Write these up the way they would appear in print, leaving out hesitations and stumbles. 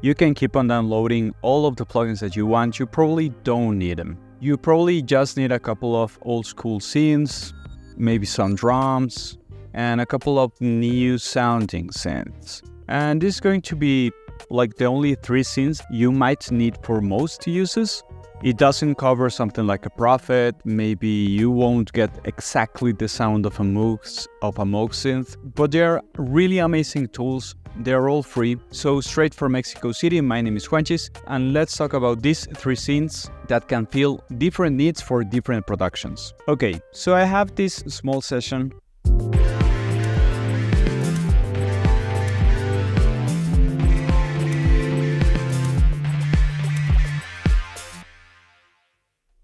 You can keep on downloading all of the plugins that you want. You probably don't need them. You probably just need a couple of old school synths, maybe some drums, and a couple of new sounding synths. And this is going to be like the only 3 synths you might need for most uses. It doesn't cover something like a Prophet. Maybe you won't get exactly the sound of a Moog synth, but they're really amazing tools. They're all free. So straight from Mexico City, my name is Juanchis, and let's talk about these 3 synths that can fill different needs for different productions. Okay, so I have this small session.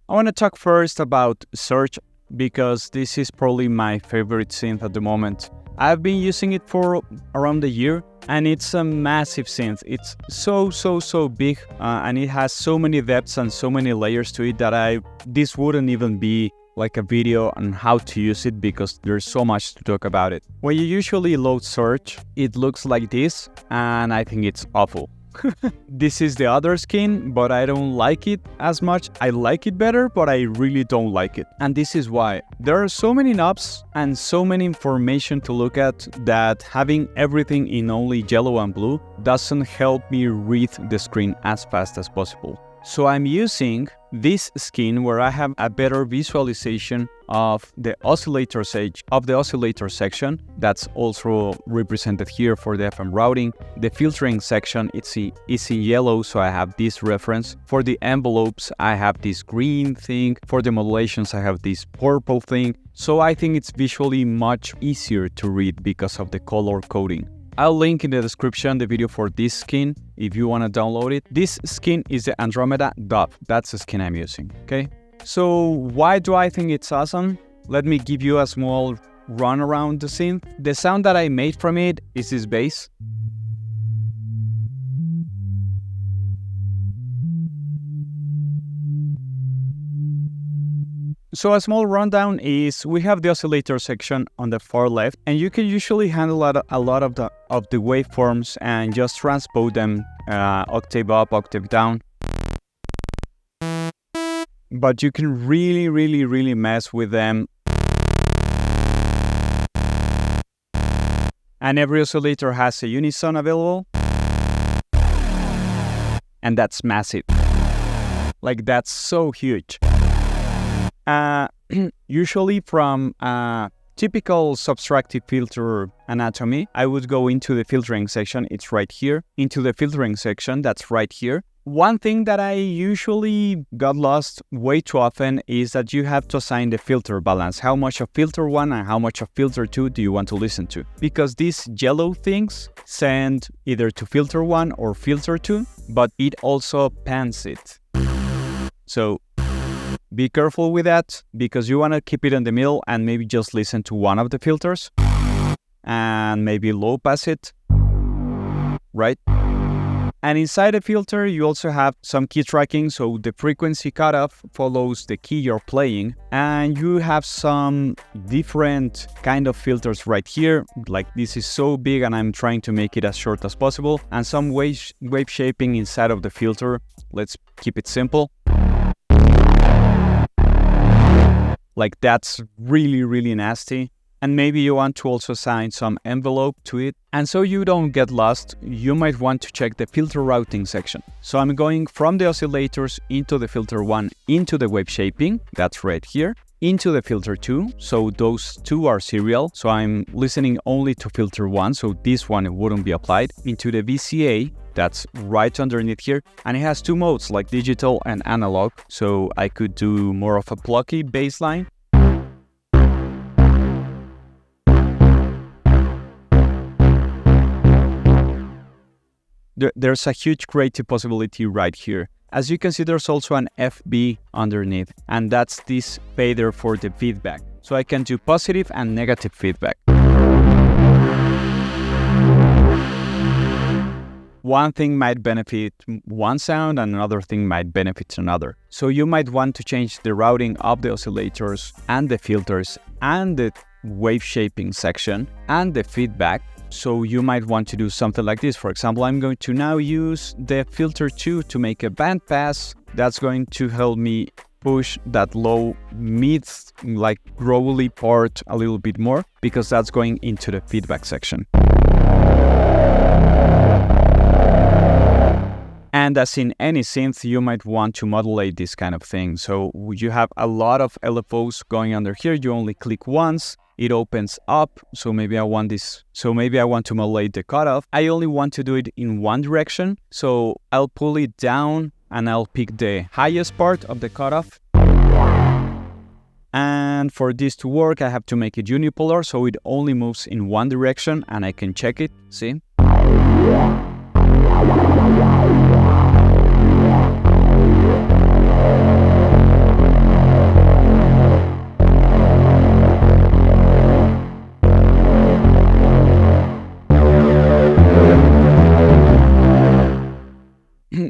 I want to talk first about Surge because this is probably my favorite synth at the moment. I've been using it for around a year and it's a massive synth. It's so big and it has so many depths and so many layers to it that this wouldn't even be like a video on how to use it because there's so much to talk about it. When you usually load Surge, it looks like this and I think it's awful. This is the other skin, but I don't like it as much. I like it better, but I really don't like it. And this is why. There are so many knobs and so many information to look at that having everything in only yellow and blue doesn't help me read the screen as fast as possible. So I'm using this skin where I have a better visualization of the oscillator section. That's also represented here for the FM routing. The filtering section is in yellow, so I have this reference. For the envelopes, I have this green thing. For the modulations, I have this purple thing. So I think it's visually much easier to read because of the color coding. I'll link in the description the video for this skin if you want to download it. This skin is the Andromeda Dove. That's the skin I'm using, okay? So why do I think it's awesome? Let me give you a small run around the synth. The sound that I made from it is this bass. So a small rundown is we have the oscillator section on the far left, and you can usually handle a lot of the waveforms and just transpose them octave up, octave down. But you can really mess with them. And every oscillator has a Unison available. And that's massive. Like that's so huge. Usually from typical subtractive filter anatomy, I would go into the filtering section. It's right here. Into the filtering section, that's right here. One thing that I usually got lost way too often is that you have to assign the filter balance. How much of filter 1 and how much of filter 2 do you want to listen to? Because these yellow things send either to filter 1 or filter 2, but it also pans it. So be careful with that because you want to keep it in the middle and maybe just listen to one of the filters and maybe low pass it, right? And inside the filter, you also have some key tracking. So the frequency cutoff follows the key you're playing. And you have some different kind of filters right here. Like this is so big and I'm trying to make it as short as possible. And some wave shaping inside of the filter. Let's keep it simple. Like that's really nasty. And maybe you want to also assign some envelope to it. And so you don't get lost, you might want to check the filter routing section. So I'm going from the oscillators into the filter 1, into the wave shaping, that's right here, into the filter 2. So those two are serial. So I'm listening only to filter 1, so this one wouldn't be applied. Into the VCA, that's right underneath here. And it has 2 modes like digital and analog. So I could do more of a plucky bass line. There's a huge creative possibility right here. As you can see, there's also an FB underneath, and that's this fader for the feedback. So I can do positive and negative feedback. One thing might benefit one sound and another thing might benefit another. So you might want to change the routing of the oscillators and the filters and the wave shaping section and the feedback So you might want to do something like this. For example, I'm going to now use the filter 2 to make a band pass. That's going to help me push that low mid, like growly part a little bit more, because that's going into the feedback section. And as in any synth, you might want to modulate this kind of thing. So you have a lot of LFOs going under here. You only click once, it opens up. So maybe I want this. So maybe I want to modulate the cutoff. I only want to do it in one direction. So I'll pull it down and I'll pick the highest part of the cutoff. And for this to work, I have to make it unipolar, so it only moves in one direction, and I can check it, see?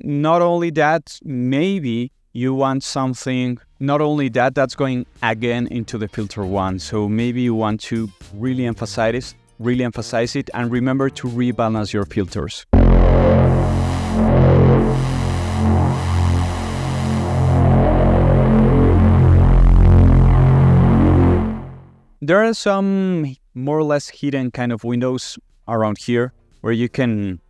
Not only that, maybe you want something, not only that, that's going again into the filter 1. So maybe you want to really emphasize it, and remember to rebalance your filters. There are some more or less hidden kind of windows around here where you can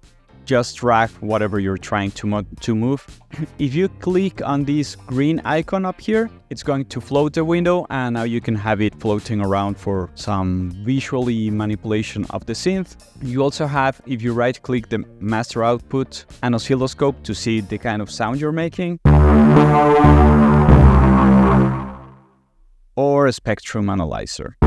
just drag whatever you're trying to move. If you click on this green icon up here, it's going to float the window, and now you can have it floating around for some visually manipulation of the synth. You also have, if you right click the master output, an oscilloscope to see the kind of sound you're making, or a spectrum analyzer.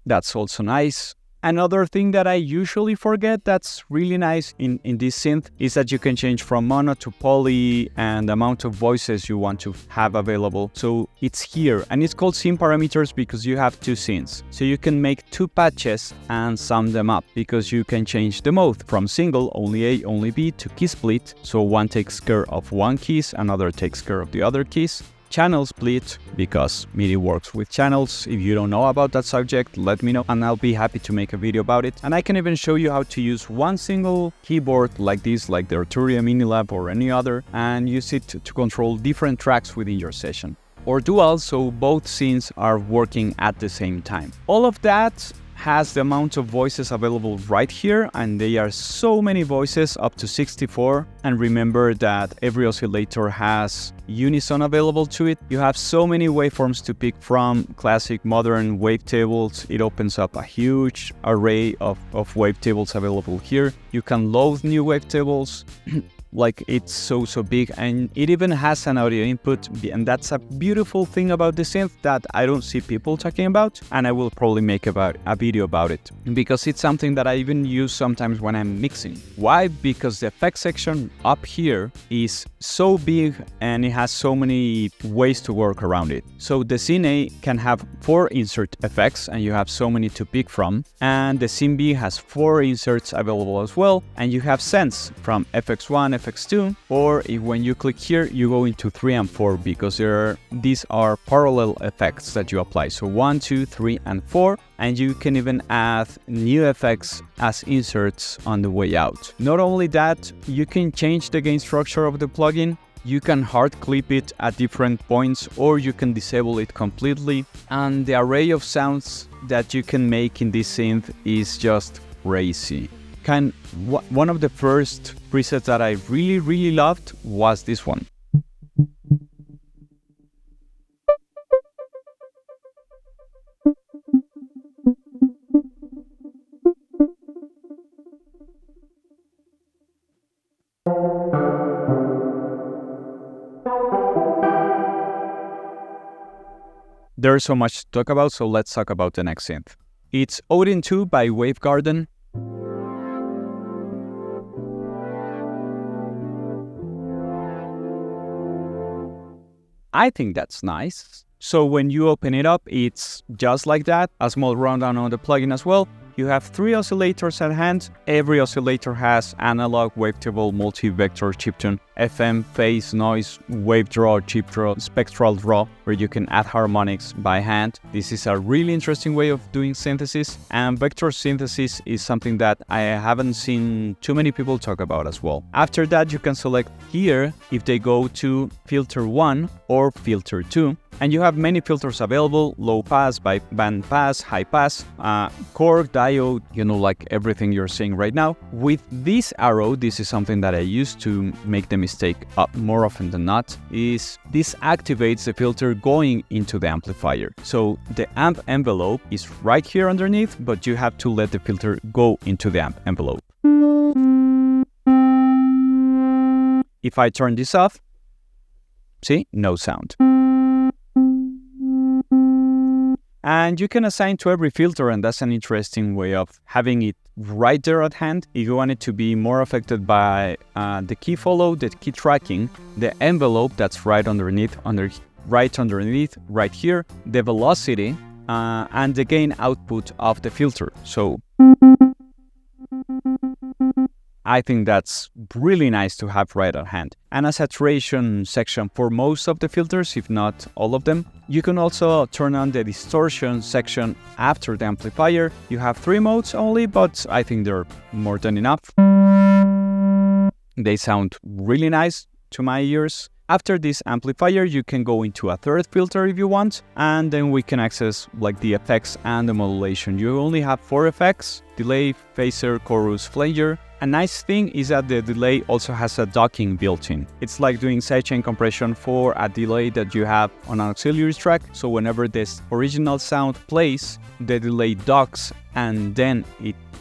That's also nice. Another thing that I usually forget that's really nice in this synth is that you can change from mono to poly and the amount of voices you want to have available. So it's here, and it's called scene parameters because you have two scenes. So you can make two patches and sum them up, because you can change the mode from single, only A, only B, to key split. So one takes care of one keys, another takes care of the other keys. Channel split, because MIDI works with channels. If you don't know about that subject, let me know and I'll be happy to make a video about it. And I can even show you how to use one single keyboard like this, like the Arturia Minilab or any other, and use it to control different tracks within your session. Or dual, so both scenes are working at the same time. All of that has the amount of voices available right here, and they are so many voices, up to 64. And remember that every oscillator has Unison available to it. You have so many waveforms to pick from, classic, modern wavetables. It opens up a huge array of wavetables available here. You can load new wavetables. Like, it's so big, and it even has an audio input, and that's a beautiful thing about the synth that I don't see people talking about, and I will probably make a video about it, because it's something that I even use sometimes when I'm mixing. Why? Because the effects section up here is so big and it has so many ways to work around it. So the scene A can have 4 insert effects, and you have so many to pick from, and the scene B has 4 inserts available as well, and you have sends from FX1, FX2, or if when you click here, you go into 3 and 4, because these are parallel effects that you apply. So 1, 2, 3, and 4, and you can even add new effects as inserts on the way out. Not only that, you can change the gain structure of the plugin. You can hard clip it at different points, or you can disable it completely. And the array of sounds that you can make in this synth is just crazy. One of the first presets that I really loved was this one. There's so much to talk about, so let's talk about the next synth. It's Odin II by Wavegarden. I think that's nice. So when you open it up, it's just like that. A small rundown on the plugin as well. You have 3 oscillators at hand. Every oscillator has analog, wavetable, multi-vector, chiptune, FM, phase, noise, wave draw, chip draw, spectral draw, where you can add harmonics by hand. This is a really interesting way of doing synthesis, and vector synthesis is something that I haven't seen too many people talk about as well. After that, you can select here if they go to filter 1 or filter 2. And you have many filters available: low pass, band pass, high pass, cork, diode, like everything you're seeing right now. With this arrow, this is something that I use to make the mistake up more often than not, is this activates the filter going into the amplifier. So the amp envelope is right here underneath, but you have to let the filter go into the amp envelope. If I turn this off, see, no sound. And you can assign to every filter, and that's an interesting way of having it right there at hand. If you want it to be more affected by the key follow, the key tracking, the envelope that's right underneath, right here, the velocity, and the gain output of the filter. So I think that's really nice to have right at hand. And a saturation section for most of the filters, if not all of them. You can also turn on the distortion section after the amplifier. You have 3 modes only, but I think they're more than enough. They sound really nice to my ears. After this amplifier, you can go into a third filter if you want, and then we can access like the effects and the modulation. You only have 4 effects: delay, phaser, chorus, flanger. A nice thing is that the delay also has a docking built in. It's like doing sidechain compression for a delay that you have on an auxiliary track. So whenever this original sound plays, the delay docks and then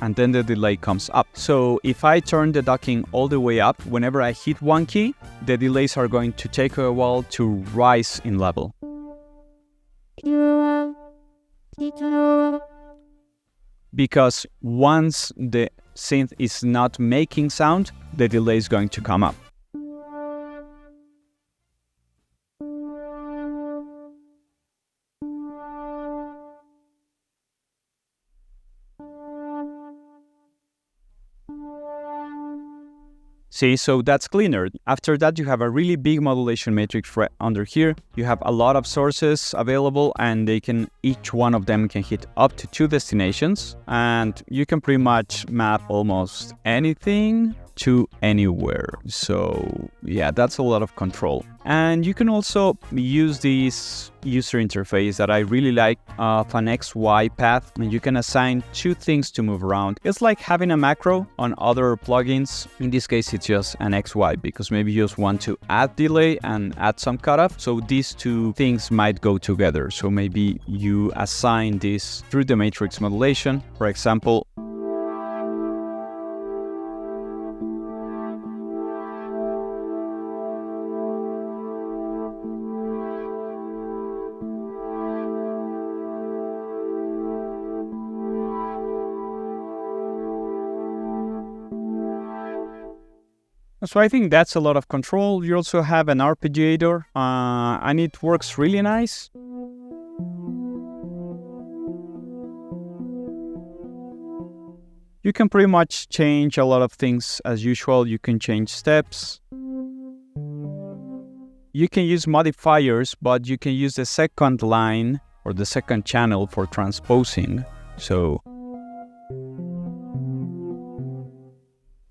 the delay comes up. So if I turn the docking all the way up, whenever I hit one key, the delays are going to take a while to rise in level. Because once the synth is not making sound, the delay is going to come up. See, so that's cleaner. After that, you have a really big modulation matrix right under here. You have a lot of sources available, and each one of them can hit up to 2 destinations, and you can pretty much map almost anything to anywhere. So yeah, that's a lot of control. And you can also use this user interface that I really like of an XY path, and you can assign 2 things to move around. It's like having a macro on other plugins. In this case, it's just an XY because maybe you just want to add delay and add some cutoff. So these 2 things might go together. So maybe you assign this through the matrix modulation. For example, so I think that's a lot of control. You also have an arpeggiator, and it works really nice. You can pretty much change a lot of things as usual. You can change steps. You can use modifiers, but you can use the second line or the second channel for transposing.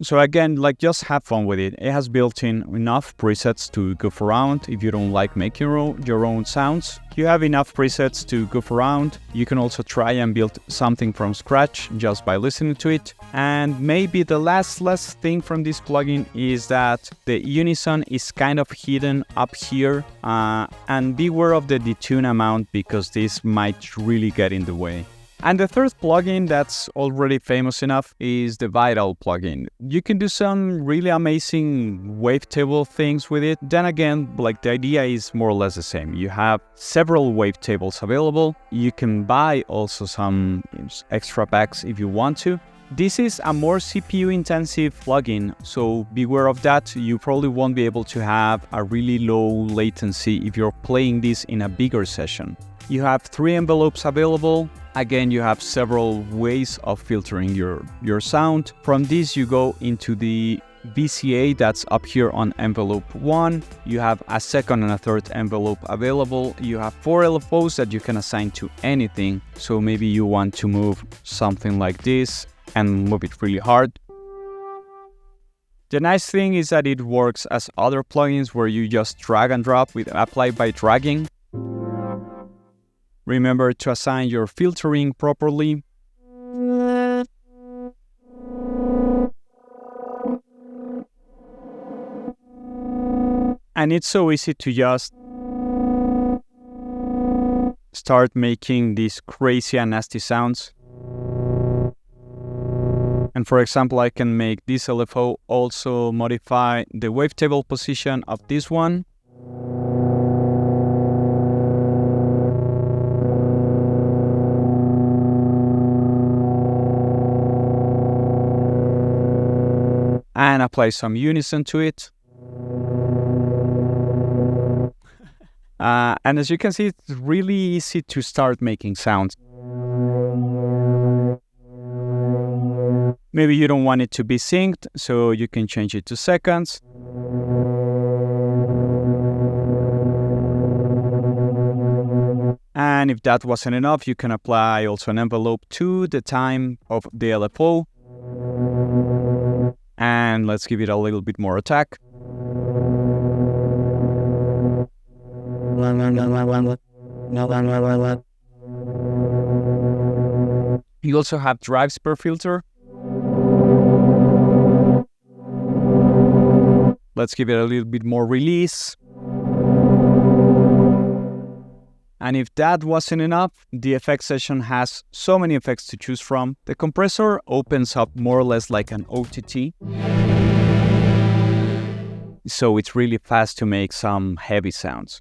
So again, like, just have fun with it. It has built-in enough presets to goof around if you don't like making your own sounds. You have enough presets to goof around. You can also try and build something from scratch just by listening to it. And maybe the last thing from this plugin is that the Unison is kind of hidden up here. And beware of the detune amount, because this might really get in the way. And the third plugin that's already famous enough is the Vital plugin. You can do some really amazing wavetable things with it. Then again, like, the idea is more or less the same. You have several wavetables available. You can buy also some extra packs if you want to. This is a more CPU intensive plugin, so beware of that. You probably won't be able to have a really low latency if you're playing this in a bigger session. You have 3 envelopes available. Again, you have several ways of filtering your sound. From this, you go into the VCA that's up here on envelope 1. You have a second and a third envelope available. You have 4 LFOs that you can assign to anything. So maybe you want to move something like this and move it really hard. The nice thing is that it works as other plugins where you just drag and drop with apply by dragging. Remember to assign your filtering properly. And it's so easy to just start making these crazy and nasty sounds. And for example, I can make this LFO also modify the wavetable position of this one. And apply some unison to it. And as you can see, it's really easy to start making sounds. Maybe you don't want it to be synced, so you can change it to seconds. And if that wasn't enough, you can apply also an envelope to the time of the LFO. And let's give it a little bit more attack. You also have drives per filter. Let's give it a little bit more release. And if that wasn't enough, the effect session has so many effects to choose from. The compressor opens up more or less like an OTT. So it's really fast to make some heavy sounds.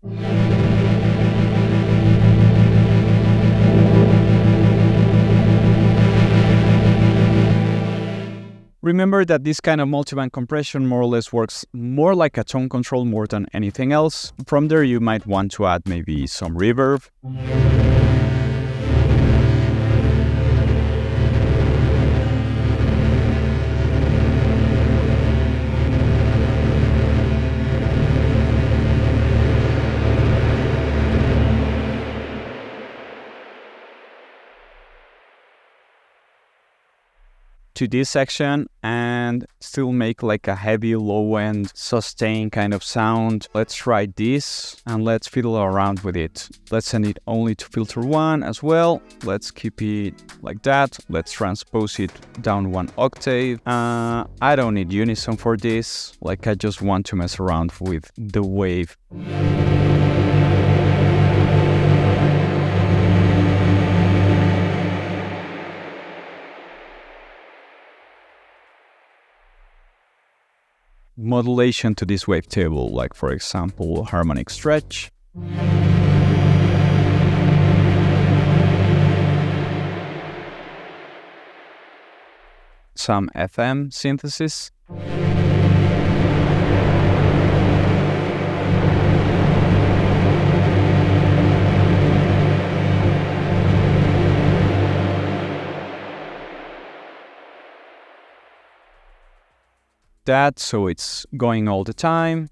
Remember that this kind of multiband compression more or less works more like a tone control more than anything else. From there you might want to add maybe some reverb. To this section and still make like a heavy low end sustain kind of sound. Let's try this and let's fiddle around with it. Let's send it only to filter 1 as well. Let's keep it like that. Let's transpose it down 1 octave. I don't need Unison for this. Like I just want to mess around with the wave. Modulation to this wavetable, like for example, harmonic stretch. Some FM synthesis. That so it's going all the time.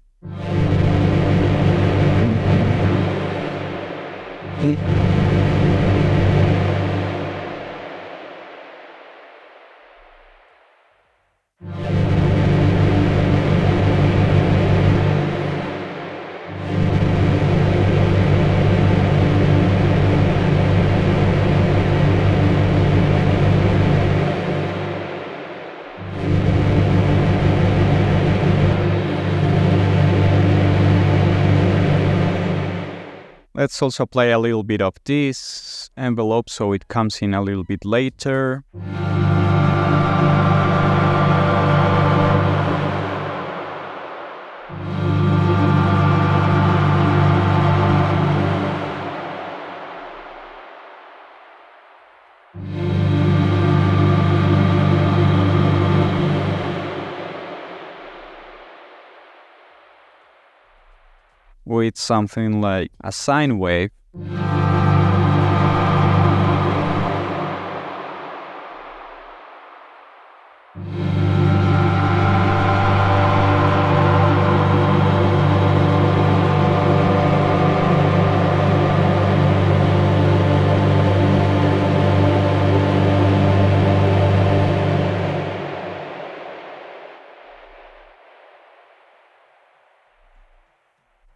Let's also play a little bit of this envelope so it comes in a little bit later. With something like a sine wave.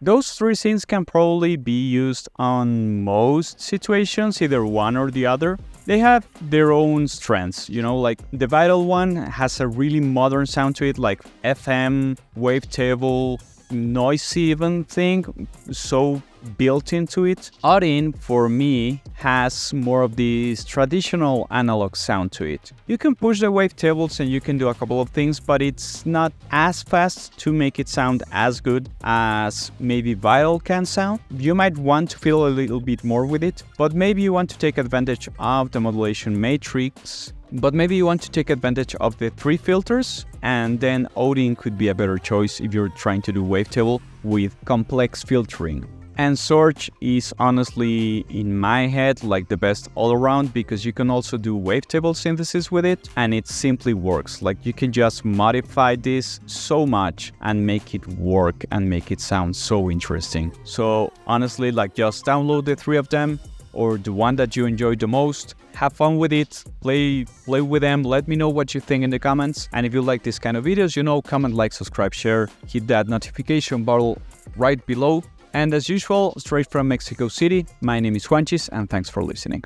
Those three synths can probably be used on most situations, either one or the other. They have their own strengths, like the Vital one has a really modern sound to it, like FM, wavetable, noisy even thing, so built into it. Odin, for me, has more of this traditional analog sound to it. You can push the wavetables and you can do a couple of things, but it's not as fast to make it sound as good as maybe Vital can sound. You might want to feel a little bit more with it, but maybe you want to take advantage of the Modulation Matrix. But maybe you want to take advantage of the 3 filters, and then Odin could be a better choice if you're trying to do wavetable with complex filtering. And Surge is honestly, in my head, like the best all around, because you can also do wavetable synthesis with it, and it simply works. Like, you can just modify this so much and make it work and make it sound so interesting. So honestly, like, just download the 3 of them, or the one that you enjoy the most. Have fun with it, play with them, let me know what you think in the comments. And if you like this kind of videos, comment, like, subscribe, share, hit that notification bell right below. And as usual, straight from Mexico City, my name is Juanchis, and thanks for listening.